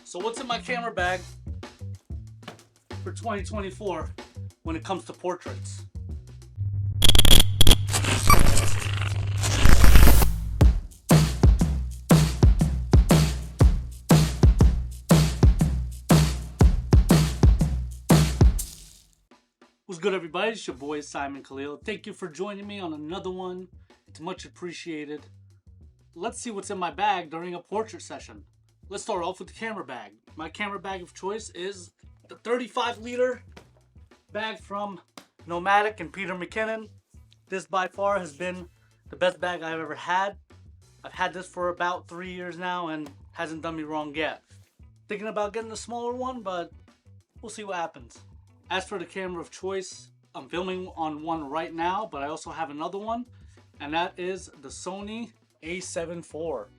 So what's in my camera bag for 2024 when it comes to portraits? What's good, everybody? It's your boy Simon Khalil. Thank you for joining me on another one. It's much appreciated. Let's see what's in my bag during a portrait session. Let's start off with the camera bag. My camera bag of choice is the 35-liter bag from Nomadic and Peter McKinnon. This by far has been the best bag I've ever had. I've had this for about 3 years now and hasn't done me wrong yet. Thinking about getting a smaller one, but we'll see what happens. As for the camera of choice, I'm filming on one right now, but I also have another one, and that is the Sony a7 IV.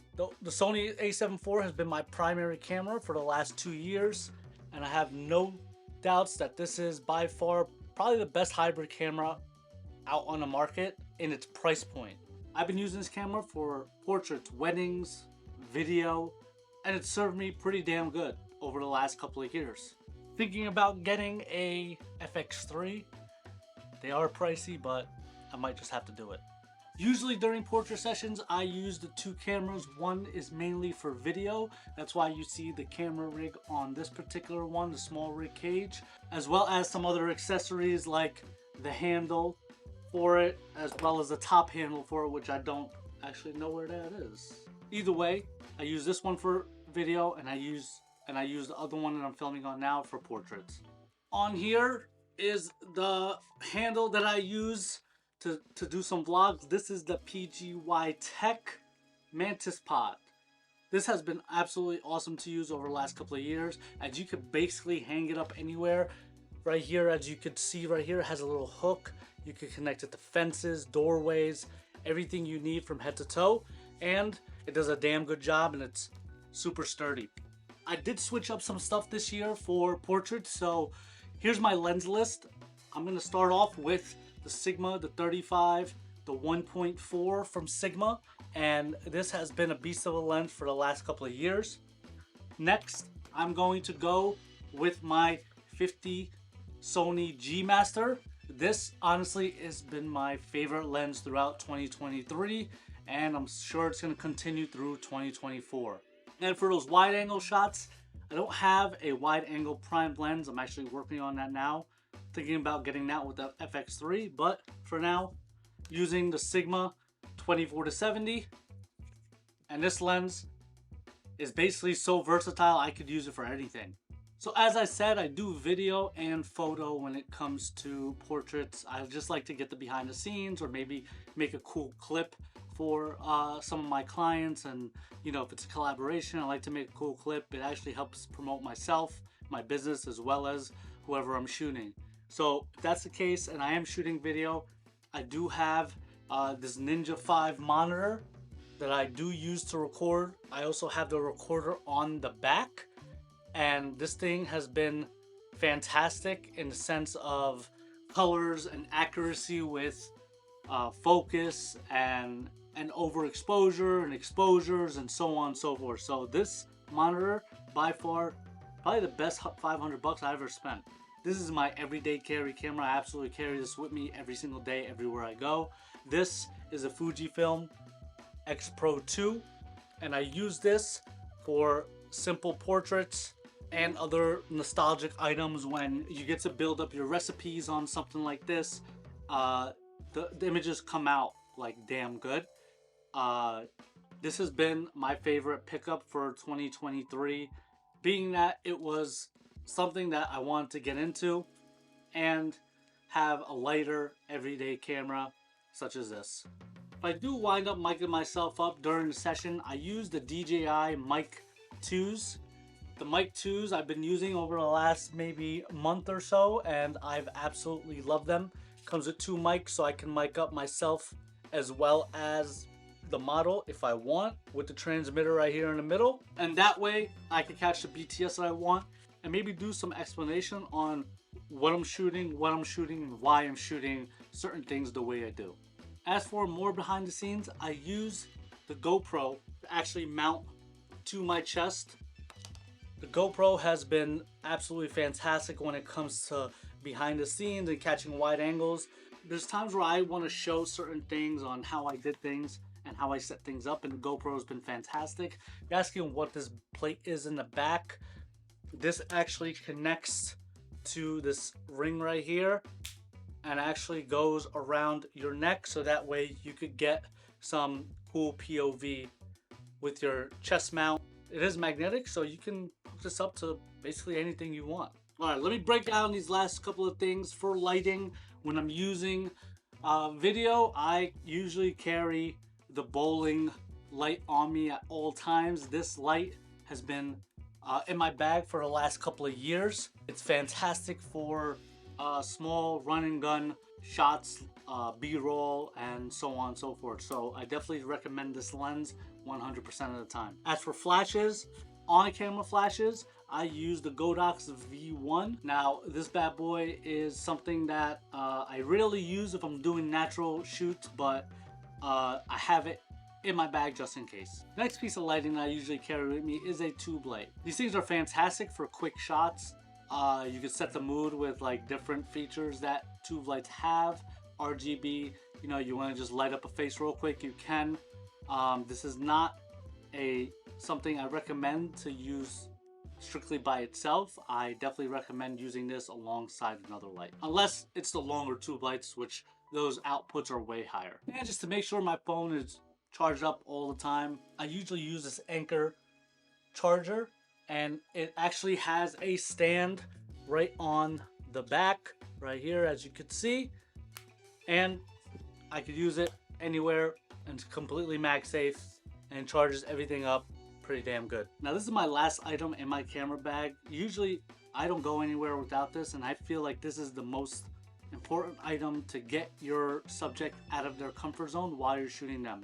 The Sony a7 IV has been my primary camera for the last 2 years, and I have no doubts that this is by far probably the best hybrid camera out on the market in its price point. I've been using this camera for portraits, weddings, video, and it's served me pretty damn good over the last couple of years. Thinking about getting a FX3. They are pricey, but I might just have to do it. Usually during portrait sessions, I use the two cameras. One is mainly for video. That's why you see the camera rig on this particular one, the small rig cage, as well as some other accessories like the handle for it, as well as the top handle for it, which I don't actually know where that is. Either way, I use this one for video, and I use the other one that I'm filming on now for portraits. On here is the handle that I use to do some vlogs. This is the PGY Tech Mantis Pod. This has been absolutely awesome to use over the last couple of years, as you could basically hang it up anywhere. Right here, as you could see right here, it has a little hook. You can connect it to fences, doorways, everything you need from head to toe, and it does a damn good job, and it's super sturdy. I did switch up some stuff this year for portraits, so here's my lens list. I'm going to start off with the Sigma, the 35, the 1.4 from Sigma, and this has been a beast of a lens for the last couple of years. Next, I'm going to go with my 50 Sony G Master. This honestly has been my favorite lens throughout 2023, and I'm sure it's going to continue through 2024. And for those wide angle shots, I don't have a wide angle primed lens. I'm actually working on that now. Thinking about getting that with the FX3, but for now, using the Sigma 24-70. And this lens is basically so versatile, I could use it for anything. So as I said, I do video and photo when it comes to portraits. I just like to get the behind the scenes, or maybe make a cool clip for some of my clients. And you know, if it's a collaboration, I like to make a cool clip. It actually helps promote myself, my business, as well as whoever I'm shooting. So if that's the case and I am shooting video, I do have this Ninja 5 monitor that I do use to record. I also have the recorder on the back, and this thing has been fantastic in the sense of colors and accuracy with focus and overexposure and exposures and so on and so forth. So this monitor, by far, probably the best $500 I ever spent. This is my everyday carry camera. I absolutely carry this with me every single day, everywhere I go. This is a Fujifilm X Pro 2, and I use this for simple portraits and other nostalgic items. When you get to build up your recipes on something like this, the images come out like damn good. This has been my favorite pickup for 2023, being that it was something that I wanted to get into and have a lighter everyday camera such as this. If I do wind up micing myself up during the session, I use the DJI Mic 2s. The Mic 2s I've been using over the last maybe month or so, and I've absolutely loved them. Comes with two mics, so I can mic up myself as well as the model if I want, with the transmitter right here in the middle, and that way I can catch the BTS that I want and maybe do some explanation on what I'm shooting, and why I'm shooting certain things the way I do. As for more behind the scenes, I use the GoPro to actually mount to my chest The GoPro has been absolutely fantastic when it comes to behind the scenes and catching wide angles. There's times where I want to show certain things on how I did things and how I set things up, and the GoPro has been fantastic. You're asking what this plate is in the back. This actually connects to this ring right here and actually goes around your neck, so that way you could get some cool POV with your chest mount. It is magnetic, so you can hook this up to basically anything you want. All right, let me break down these last couple of things. For lighting, when I'm using video, I usually carry the bowling light on me at all times. This light has been in my bag for the last couple of years. It's fantastic for small run and gun shots, B-roll, and so on and so forth. So I definitely recommend this lens 100% of the time. As for flashes, on camera flashes, I use the Godox V1. Now this bad boy is something that I rarely use if I'm doing natural shoots, but I have it in my bag just in case. Next piece of lighting that I usually carry with me is a tube light. These things are fantastic for quick shots. You can set the mood with like different features that tube lights have. RGB, you know, you want to just light up a face real quick, you can. This is not something I recommend to use strictly by itself. I definitely recommend using this alongside another light, unless it's the longer tube lights, which those outputs are way higher. And just to make sure my phone is charged up all the time, I usually use this Anker charger, and it actually has a stand right on the back right here, as you can see, and I could use it anywhere, and it's completely MagSafe and charges everything up pretty damn good. Now this is my last item in my camera bag. Usually I don't go anywhere without this, and I feel like this is the most important item to get your subject out of their comfort zone while you're shooting them.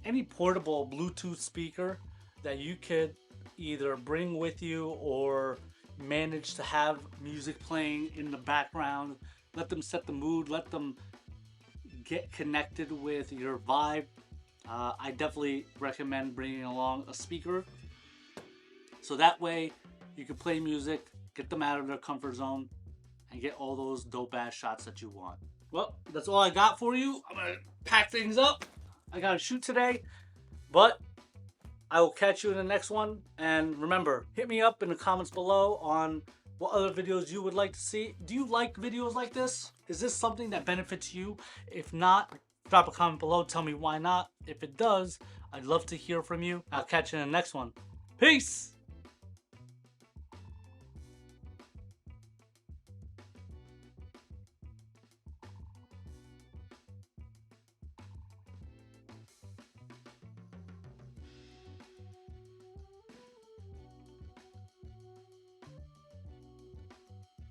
Any portable Bluetooth speaker that you could either bring with you or manage to have music playing in the background, let them set the mood, let them get connected with your vibe. I definitely recommend bringing along a speaker, so that way you can play music, get them out of their comfort zone, and get all those dope ass shots that you want. Well, that's all I got for you. I'm gonna pack things up. I gotta shoot today, but I will catch you in the next one. And remember, hit me up in the comments below on what other videos you would like to see. Do you like videos like this? Is this something that benefits you? If not, drop a comment below, tell me why not. If it does, I'd love to hear from you. I'll catch you in the next one. Peace!